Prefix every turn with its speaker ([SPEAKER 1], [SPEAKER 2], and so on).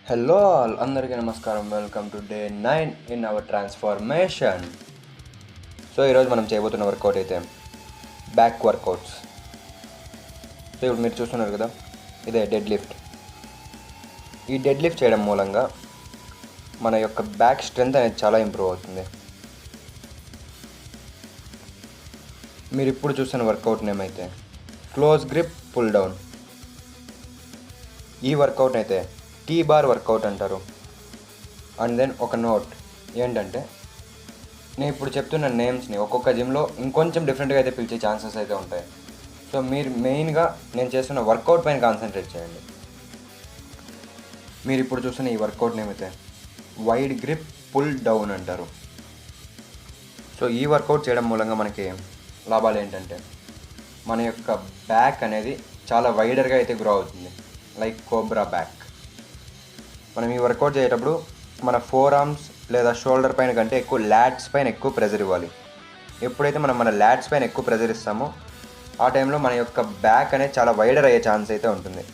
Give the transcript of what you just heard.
[SPEAKER 1] Hello all, అందరికీ నమస్కారం. Welcome to day 9 in our transformation. So ఈరోజు మనం చేయబోతున్న వర్కౌట్ అయితే బ్యాక్ వర్కౌట్స్. సో ఇప్పుడు మీరు చూస్తున్నారు కదా, ఇదే డెడ్ లిఫ్ట్. ఈ డెడ్ లిఫ్ట్ చేయడం మూలంగా మన యొక్క బ్యాక్ స్ట్రెంగ్త్ అనేది చాలా ఇంప్రూవ్ అవుతుంది. మీరు ఇప్పుడు చూస్తున్న వర్కౌట్ నేమ్ అయితే క్లోజ్ గ్రిప్ పుల్ డౌన్. ఈ వర్కౌట్ అయితే టీ బార్ వర్కౌట్ అంటారు. అండ్ దెన్ ఒక నోట్ ఏంటంటే, నేను ఇప్పుడు చెప్తున్న నేమ్స్ని ఒక్కొక్క జిమ్లో ఇంకొంచెం డిఫరెంట్గా అయితే పిలిచే ఛాన్సెస్ అయితే ఉంటాయి. సో మీరు మెయిన్గా నేను చేస్తున్న వర్కౌట్ పైన కాన్సన్ట్రేట్ చేయండి. మీరు ఇప్పుడు చూస్తున్న ఈ వర్కౌట్ నేమ్ అయితే వైడ్ గ్రిప్ పుల్ డౌన్ అంటారు. సో ఈ వర్కౌట్ చేయడం మూలంగా మనకి లాభాలు ఏంటంటే, మన యొక్క బ్యాక్ అనేది చాలా వైడర్గా అయితే గ్రో అవుతుంది, లైక్ కోబ్రా బ్యాక్. మనం ఈ వర్కౌట్ చేసేటప్పుడు మన ఫోర్ ఆర్మ్స్ లేదా షోల్డర్ పైన కంటే ఎక్కువ ల్యాట్స్ పైన ఎక్కువ ప్రెజర్ ఇవ్వాలి. ఎప్పుడైతే మనం మన ల్యాట్స్ పైన ఎక్కువ ప్రెజర్ ఇస్తామో ఆ టైంలో మన యొక్క బ్యాక్ అనేది చాలా వైడర్ అయ్యే ఛాన్స్ అయితే ఉంటుంది.